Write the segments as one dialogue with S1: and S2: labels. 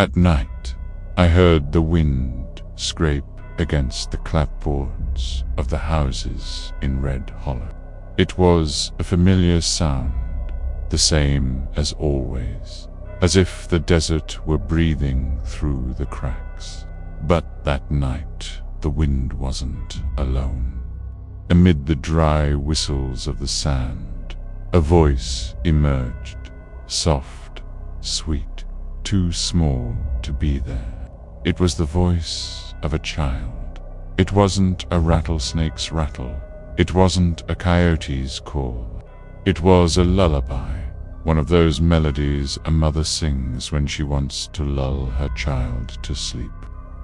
S1: At night, I heard the wind scrape against the clapboards of the houses in Red Hollow. It was a familiar sound, the same as always, as if the desert were breathing through the cracks. But that night, the wind wasn't alone. Amid the dry whistles of the sand, a voice emerged, soft, sweet, too small to be there. It was the voice of a child. It wasn't a rattlesnake's rattle. It wasn't a coyote's call. It was a lullaby, one of those melodies a mother sings when she wants to lull her child to sleep.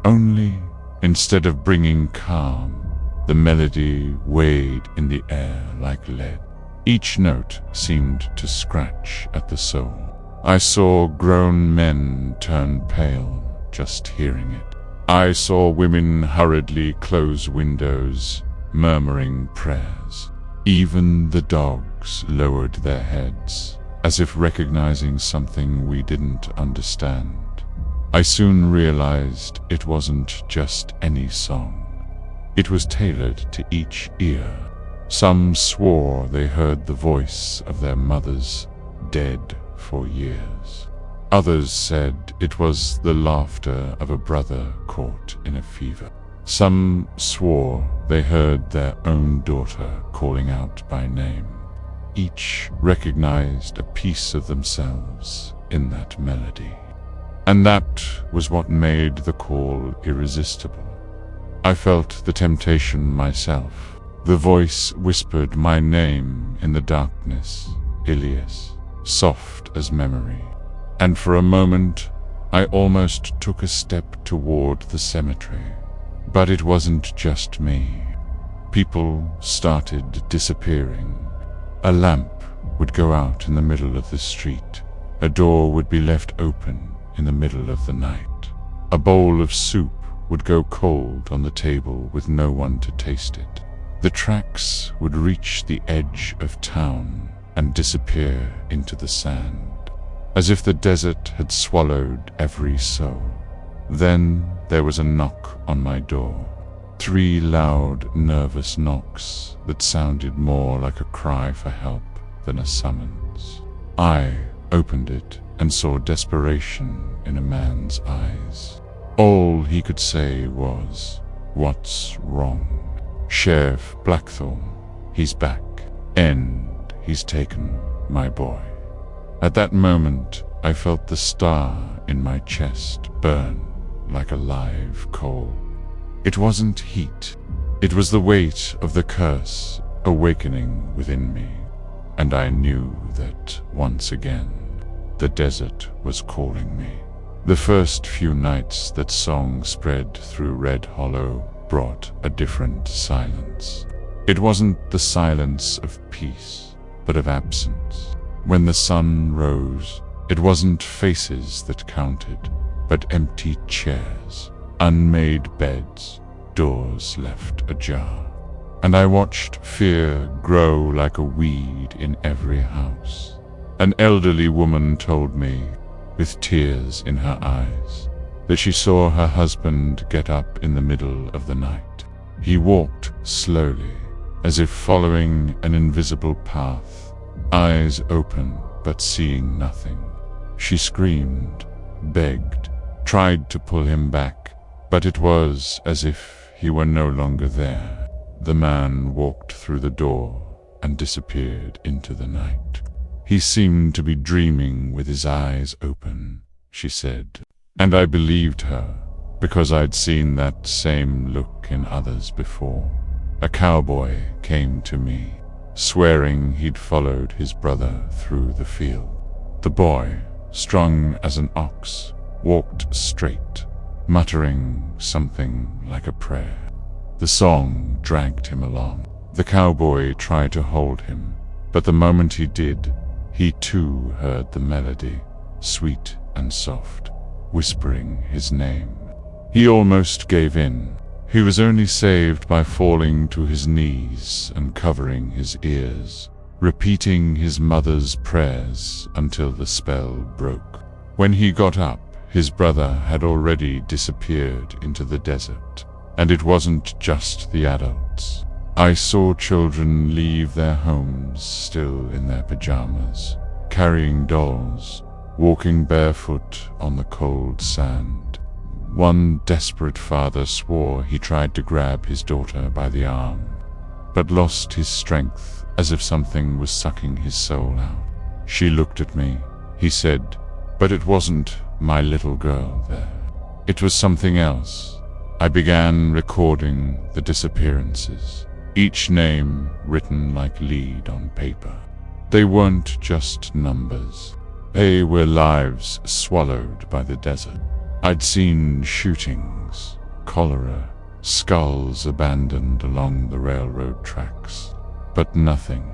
S1: Only, instead of bringing calm, the melody weighed in the air like lead. Each note seemed to scratch at the soul. I saw grown men turn pale just hearing it. I saw women hurriedly close windows, murmuring prayers. Even the dogs lowered their heads, as if recognizing something we didn't understand. I soon realized it wasn't just any song. It was tailored to each ear. Some swore they heard the voice of their mothers, dead for years. Others said it was the laughter of a brother caught in a fever. Some swore they heard their own daughter calling out by name. Each recognized a piece of themselves in that melody. And that was what made the call irresistible. I felt the temptation myself. The voice whispered my name in the darkness, Elias, soft as memory. And for a moment, I almost took a step toward the cemetery. But it wasn't just me. People started disappearing. A lamp would go out in the middle of the street. A door would be left open in the middle of the night. A bowl of soup would go cold on the table with no one to taste it. The tracks would reach the edge of town and disappear into the sand, as if the desert had swallowed every soul. Then there was a knock on my door. 3 loud, nervous knocks that sounded more like a cry for help than a summons. I opened it and saw desperation in a man's eyes. All he could say was, "What's wrong?" "Sheriff Blackthorn, he's back, and he's taken my boy." At that moment, I felt the star in my chest burn like a live coal. It wasn't heat. It was the weight of the curse awakening within me, and I knew that once again, the desert was calling me. The first few nights that song spread through Red Hollow brought a different silence. It wasn't the silence of peace, but of absence. When the sun rose, it wasn't faces that counted, but empty chairs, unmade beds, doors left ajar. And I watched fear grow like a weed in every house. An elderly woman told me, with tears in her eyes, that she saw her husband get up in the middle of the night. He walked slowly, as if following an invisible path, eyes open but seeing nothing. She screamed, begged, tried to pull him back, but it was as if he were no longer there. The man walked through the door and disappeared into the night. "He seemed to be dreaming with his eyes open," she said. And I believed her, because I'd seen that same look in others before. A cowboy came to me, swearing he'd followed his brother through the field. The boy, strung as an ox, walked straight, muttering something like a prayer. The song dragged him along. The cowboy tried to hold him, but the moment he did, he too heard the melody, sweet and soft, whispering his name. He almost gave in. He was only saved by falling to his knees and covering his ears, repeating his mother's prayers until the spell broke. When he got up, his brother had already disappeared into the desert, and it wasn't just the adults. I saw children leave their homes still in their pajamas, carrying dolls, walking barefoot on the cold sand. One desperate father swore he tried to grab his daughter by the arm, but lost his strength as if something was sucking his soul out. She looked at me, he said, but it wasn't my little girl there. It was something else. I began recording the disappearances, each name written like lead on paper. They weren't just numbers. They were lives swallowed by the desert. I'd seen shootings, cholera, skulls abandoned along the railroad tracks, but nothing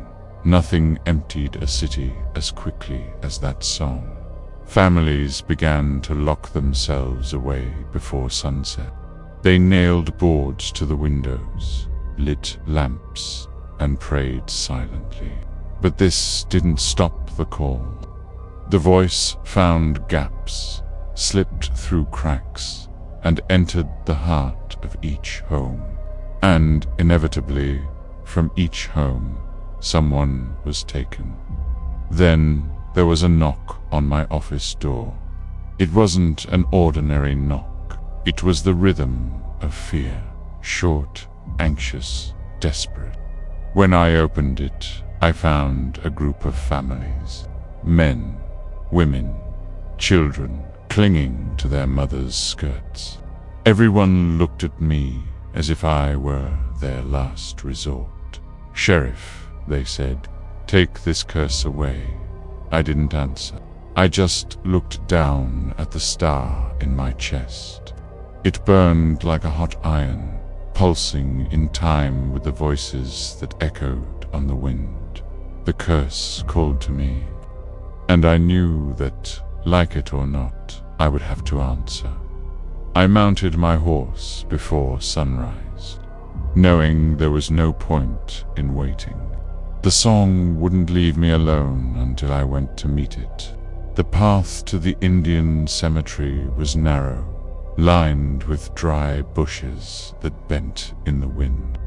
S1: emptied a city as quickly as that song. Families began to lock themselves away before sunset. They nailed boards to the windows, lit lamps, and prayed silently. But this didn't stop the call. The voice found gaps, slipped through cracks, and entered the heart of each home. And inevitably, from each home, someone was taken. Then there was a knock on my office door. It wasn't an ordinary knock. It was the rhythm of fear, short, anxious, desperate. When I opened it, I found a group of families, men, women, children, clinging to their mothers' skirts. Everyone looked at me as if I were their last resort. "Sheriff," they said, "take this curse away." I didn't answer. I just looked down at the star in my chest. It burned like a hot iron, pulsing in time with the voices that echoed on the wind. The curse called to me, and I knew that, like it or not, I would have to answer. I mounted my horse before sunrise, knowing there was no point in waiting. The song wouldn't leave me alone until I went to meet it. The path to the Indian cemetery was narrow, lined with dry bushes that bent in the wind,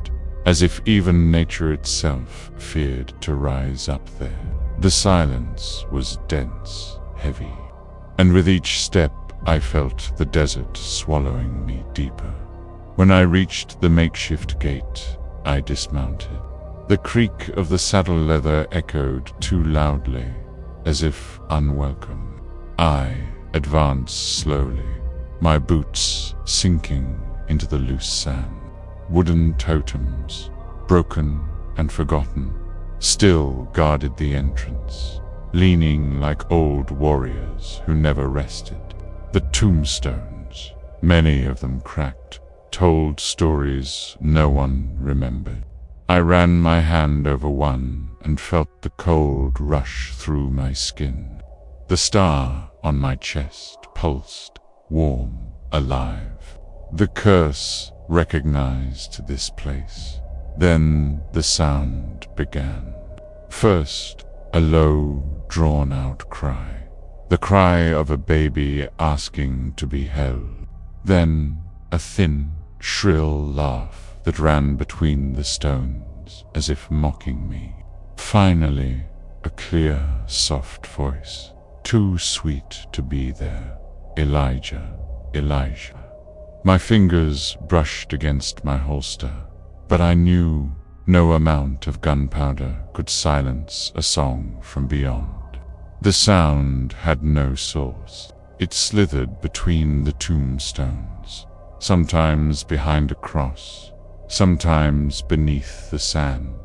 S1: as if even nature itself feared to rise up there. The silence was dense, heavy, and with each step I felt the desert swallowing me deeper. When I reached the makeshift gate, I dismounted. The creak of the saddle leather echoed too loudly, as if unwelcome. I advanced slowly, my boots sinking into the loose sand. Wooden totems, broken and forgotten, still guarded the entrance, leaning like old warriors who never rested. The tombstones, many of them cracked, told stories no one remembered. I ran my hand over one and felt the cold rush through my skin. The star on my chest pulsed, warm, alive. The curse recognized this place. Then the sound began. First, a low, drawn-out cry. The cry of a baby asking to be held. Then a thin, shrill laugh that ran between the stones, as if mocking me. Finally, a clear, soft voice, too sweet to be there. "Elijah, Elijah." My fingers brushed against my holster, but I knew no amount of gunpowder could silence a song from beyond. The sound had no source. It slithered between the tombstones, sometimes behind a cross, sometimes beneath the sand.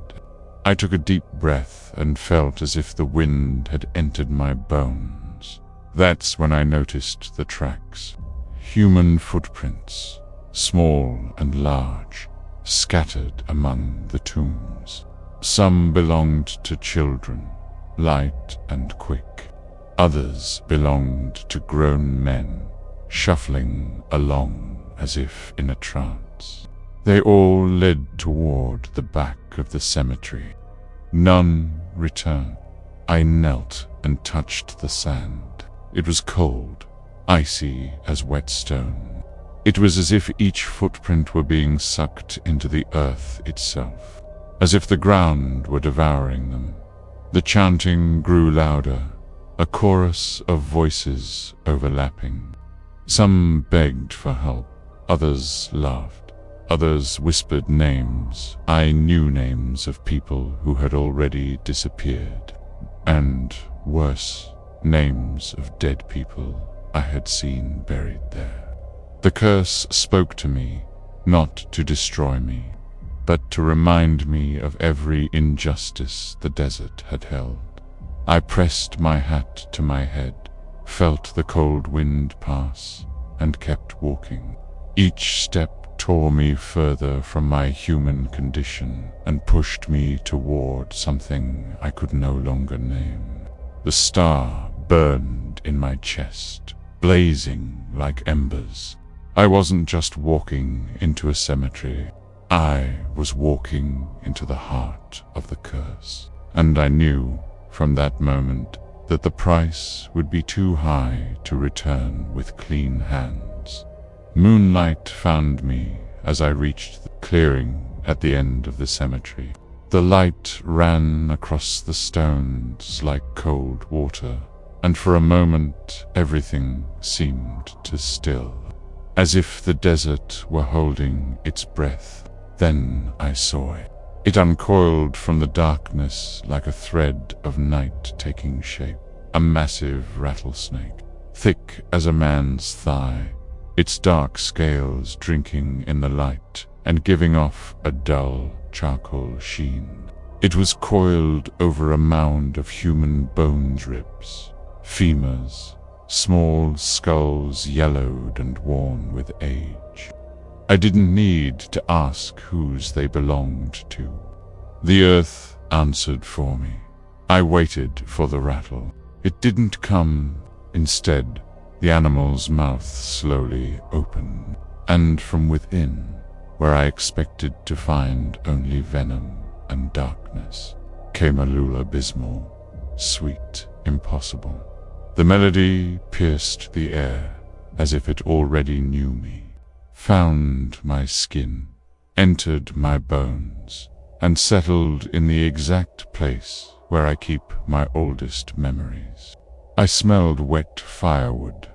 S1: I took a deep breath and felt as if the wind had entered my bones. That's when I noticed the tracks. Human footprints, small and large, scattered among the tombs. Some belonged to children, light and quick. Others belonged to grown men, shuffling along as if in a trance. They all led toward the back of the cemetery. None returned. I knelt and touched the sand. It was cold, icy as wet stone. It was as if each footprint were being sucked into the earth itself, as if the ground were devouring them. The chanting grew louder, a chorus of voices overlapping. Some begged for help, others laughed, others whispered names. I knew names of people who had already disappeared, and, worse, names of dead people I had seen buried there. The curse spoke to me, not to destroy me, but to remind me of every injustice the desert had held. I pressed my hat to my head, felt the cold wind pass, and kept walking. Each step tore me further from my human condition and pushed me toward something I could no longer name. The star burned in my chest, blazing like embers. I wasn't just walking into a cemetery. I was walking into the heart of the curse. And I knew, from that moment, that the price would be too high to return with clean hands. Moonlight found me as I reached the clearing at the end of the cemetery. The light ran across the stones like cold water, and for a moment everything seemed to still, as if the desert were holding its breath. Then I saw it. It uncoiled from the darkness like a thread of night taking shape, a massive rattlesnake, thick as a man's thigh, its dark scales drinking in the light and giving off a dull charcoal sheen. It was coiled over a mound of human bone drips, femurs, small skulls yellowed and worn with age. I didn't need to ask whose they belonged to. The earth answered for me. I waited for the rattle. It didn't come. Instead, the animal's mouth slowly opened, and from within, where I expected to find only venom and darkness, came a lullaby, sweet, impossible. The melody pierced the air as if it already knew me, found my skin, entered my bones, and settled in the exact place where I keep my oldest memories. I smelled wet firewood,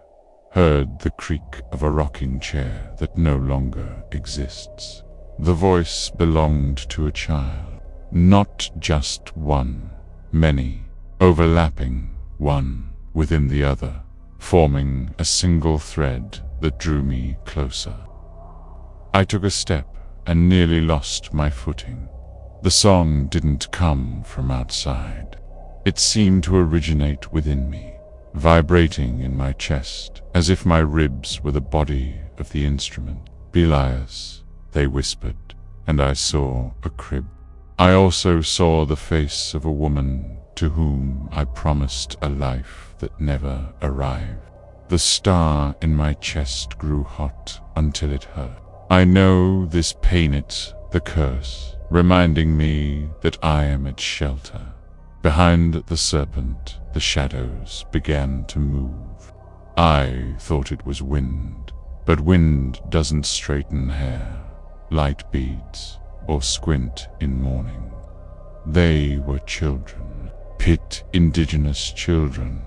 S1: heard the creak of a rocking chair that no longer exists. The voice belonged to a child, not just one, many, overlapping, one within the other, forming a single thread that drew me closer. I took a step and nearly lost my footing. The song didn't come from outside. It seemed to originate within me, vibrating in my chest, as if my ribs were the body of the instrument. Elias, they whispered, and I saw a crib. I also saw the face of a woman to whom I promised a life that never arrived. The star in my chest grew hot until it hurt. I know this painted the curse, reminding me that I am its shelter. Behind the serpent, the shadows began to move. I thought it was wind, but wind doesn't straighten hair, light beads, or squint in morning. They were children, pit Indigenous children,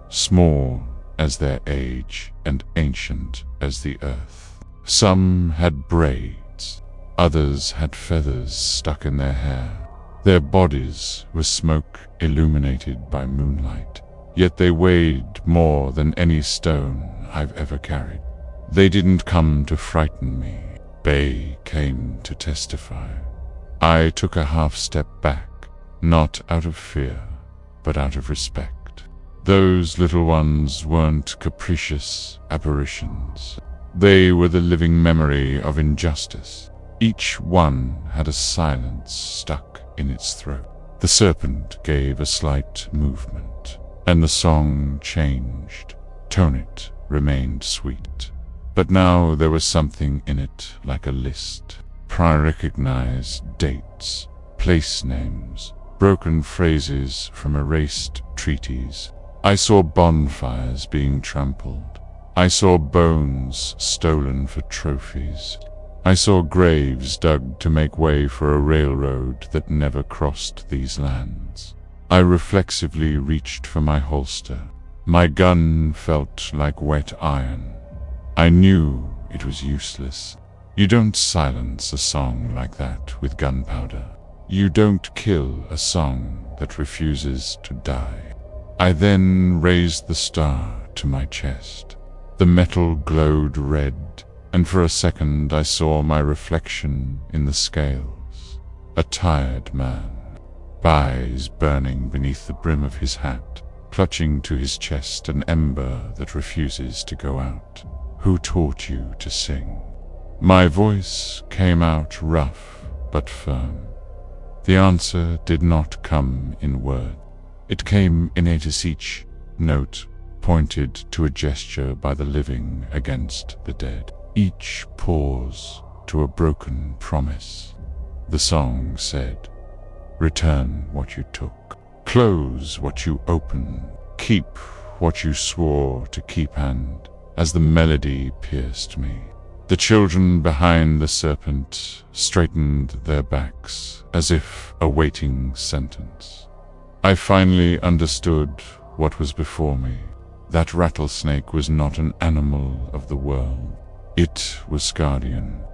S1: small as their age and ancient as the earth. Some had braids, others had feathers stuck in their hair. Their bodies were smoke illuminated by moonlight, yet they weighed more than any stone I've ever carried. They didn't come to frighten me. They came to testify. I took a half step back, not out of fear, but out of respect. Those little ones weren't capricious apparitions. They were the living memory of injustice. Each one had a silence stuck in its throat. The serpent gave a slight movement, and the song changed. Tonit remained sweet, but now there was something in it like a list. Pre-recognized dates, place names, broken phrases from erased treaties. I saw bonfires being trampled, I saw bones stolen for trophies. I saw graves dug to make way for a railroad that never crossed these lands. I reflexively reached for my holster. My gun felt like wet iron. I knew it was useless. You don't silence a song like that with gunpowder. You don't kill a song that refuses to die. I then raised the star to my chest. The metal glowed red, and for a second I saw my reflection in the scales. A tired man, eyes burning beneath the brim of his hat, clutching to his chest an ember that refuses to go out. Who taught you to sing? My voice came out rough but firm. The answer did not come in word. It came in each note pointed to a gesture by the living against the dead. Each pause to a broken promise. The song said, "Return what you took. Close what you opened. Keep what you swore to keep." And as the melody pierced me, the children behind the serpent straightened their backs as if awaiting sentence. I finally understood what was before me. That rattlesnake was not an animal of the world. It was guardian,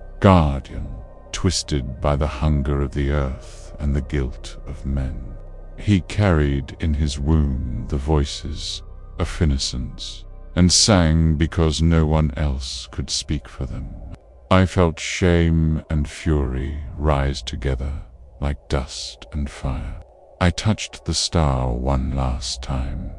S1: twisted by the hunger of the earth and the guilt of men. He carried in his womb the voices of innocence, and sang because no one else could speak for them. I felt shame and fury rise together like dust and fire. I touched the star one last time.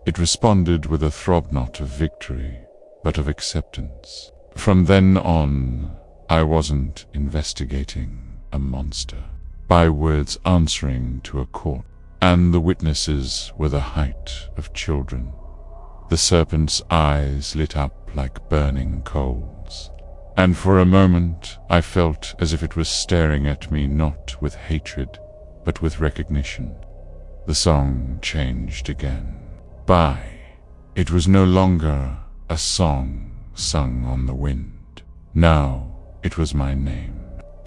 S1: It responded with a throb not of victory, but of acceptance. From then on, I wasn't investigating a monster. I was answering to a court, and the witnesses were the height of children. The serpent's eyes lit up like burning coals, and for a moment I felt as if it was staring at me not with hatred, but with recognition. The song changed again. It was no longer a song sung on the wind. Now it was my name,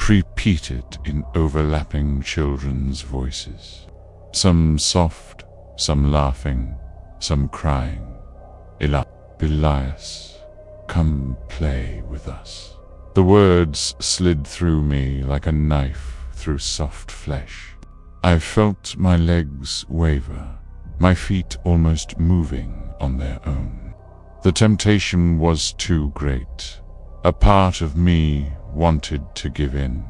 S1: repeated in overlapping children's voices. Some soft, some laughing, some crying. Elias, come play with us. The words slid through me like a knife through soft flesh. I felt my legs waver, my feet almost moving on their own. The temptation was too great. A part of me wanted to give in,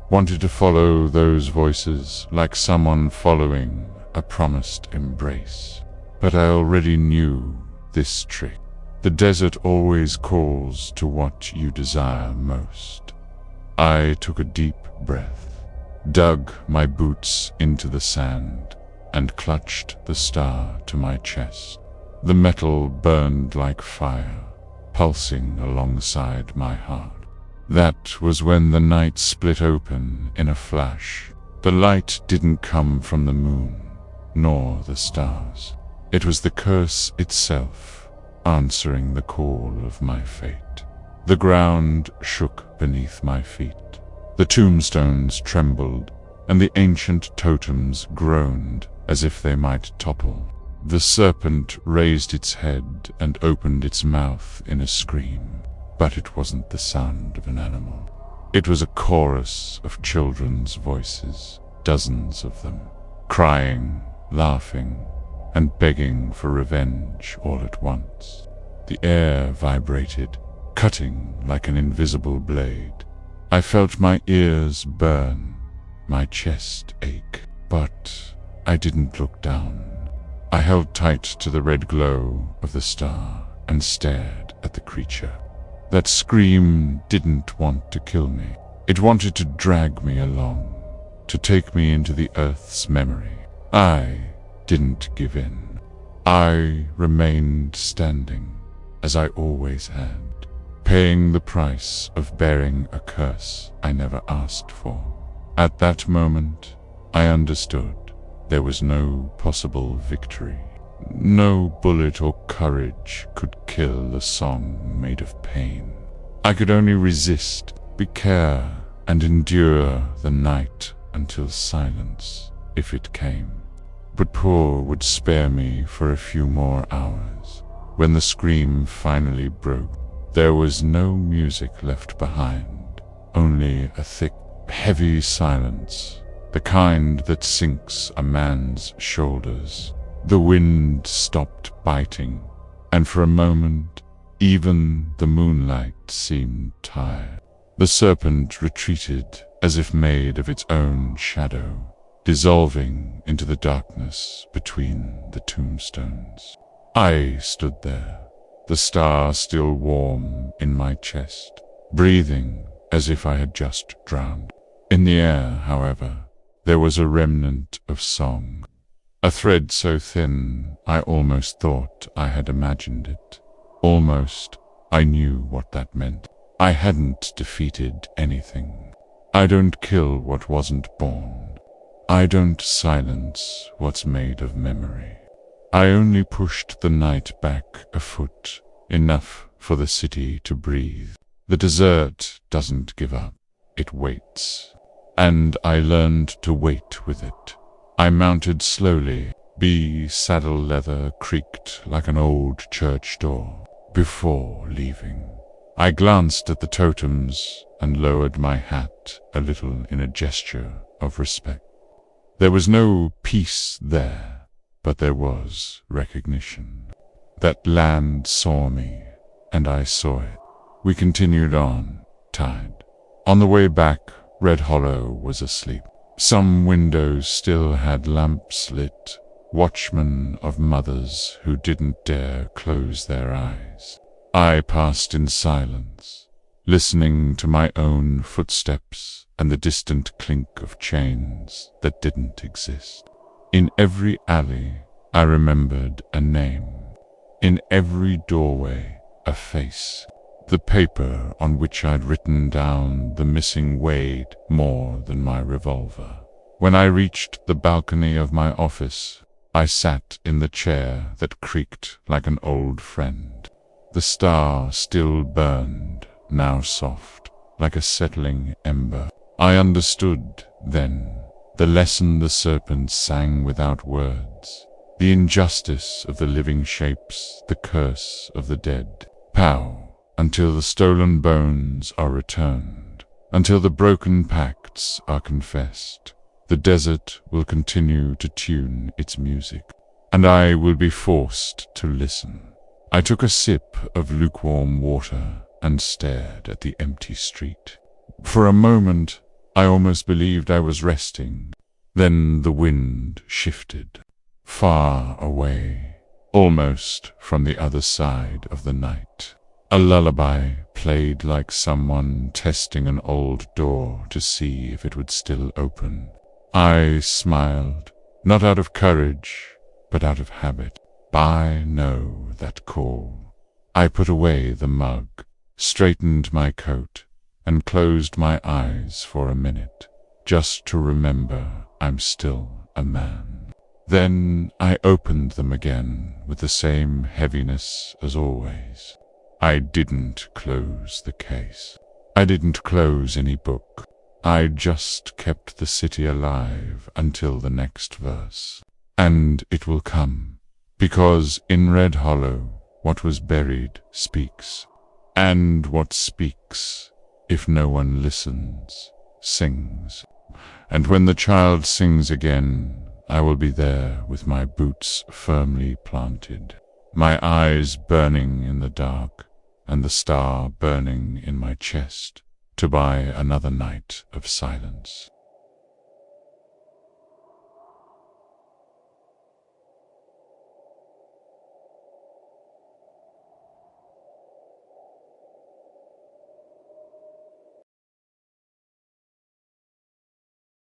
S1: wanted to follow those voices like someone following a promised embrace. But I already knew this trick. The desert always calls to what you desire most. I took a deep breath, dug my boots into the sand, and clutched the star to my chest. The metal burned like fire, pulsing alongside my heart. That was when the night split open in a flash. The light didn't come from the moon, nor the stars. It was the curse itself, answering the call of my fate. The ground shook beneath my feet. The tombstones trembled, and the ancient totems groaned as if they might topple. The serpent raised its head and opened its mouth in a scream, but it wasn't the sound of an animal. It was a chorus of children's voices, dozens of them, crying, laughing, and begging for revenge all at once. The air vibrated, cutting like an invisible blade. I felt my ears burn, my chest ache, but I didn't look down. I held tight to the red glow of the star and stared at the creature. That scream didn't want to kill me. It wanted to drag me along, to take me into the earth's memory. I didn't give in. I remained standing, as I always had, paying the price of bearing a curse I never asked for. At that moment, I understood there was no possible victory. No bullet or courage could kill a song made of pain. I could only resist, be care, and endure the night until silence, if it came. But poor would spare me for a few more hours. When the scream finally broke, there was no music left behind, only a thick, heavy silence, the kind that sinks a man's shoulders. The wind stopped biting, and for a moment, even the moonlight seemed tired. The serpent retreated as if made of its own shadow, dissolving into the darkness between the tombstones. I stood there, the star still warm in my chest, breathing as if I had just drowned. In the air, however, there was a remnant of song, a thread so thin I almost thought I had imagined it. Almost I knew what that meant. I hadn't defeated anything. I don't kill what wasn't born. I don't silence what's made of memory. I only pushed the night back a foot, enough for the city to breathe. The desert doesn't give up, it waits. And I learned to wait with it. I mounted slowly. Saddle leather creaked like an old church door. Before leaving, I glanced at the totems and lowered my hat a little in a gesture of respect. There was no peace there, but there was recognition. That land saw me, and I saw it. We continued on, tired. On the way back, Red Hollow was asleep. Some windows still had lamps lit, watchmen of mothers who didn't dare close their eyes. I passed in silence, listening to my own footsteps and the distant clink of chains that didn't exist. In every alley, I remembered a name. In every doorway, a face. The paper on which I'd written down the missing weighed more than my revolver. When I reached the balcony of my office, I sat in the chair that creaked like an old friend. The star still burned, now soft, like a settling ember. I understood, then, the lesson the serpent sang without words, the injustice of the living shapes, the curse of the dead. Pow! Until the stolen bones are returned, until the broken pacts are confessed, the desert will continue to tune its music, and I will be forced to listen. I took a sip of lukewarm water and stared at the empty street. For a moment, I almost believed I was resting. Then the wind shifted, far away, almost from the other side of the night. A lullaby played like someone testing an old door to see if it would still open. I smiled, not out of courage, but out of habit. I know that call. I put away the mug, straightened my coat, and closed my eyes for a minute, just to remember I'm still a man. Then I opened them again with the same heaviness as always. I didn't close the case. I didn't close any book. I just kept the city alive until the next verse. And it will come, because in Red Hollow, what was buried speaks. And what speaks, if no one listens, sings. And when the child sings again, I will be there with my boots firmly planted, my eyes burning in the dark, and the star burning in my chest, to buy another night of silence.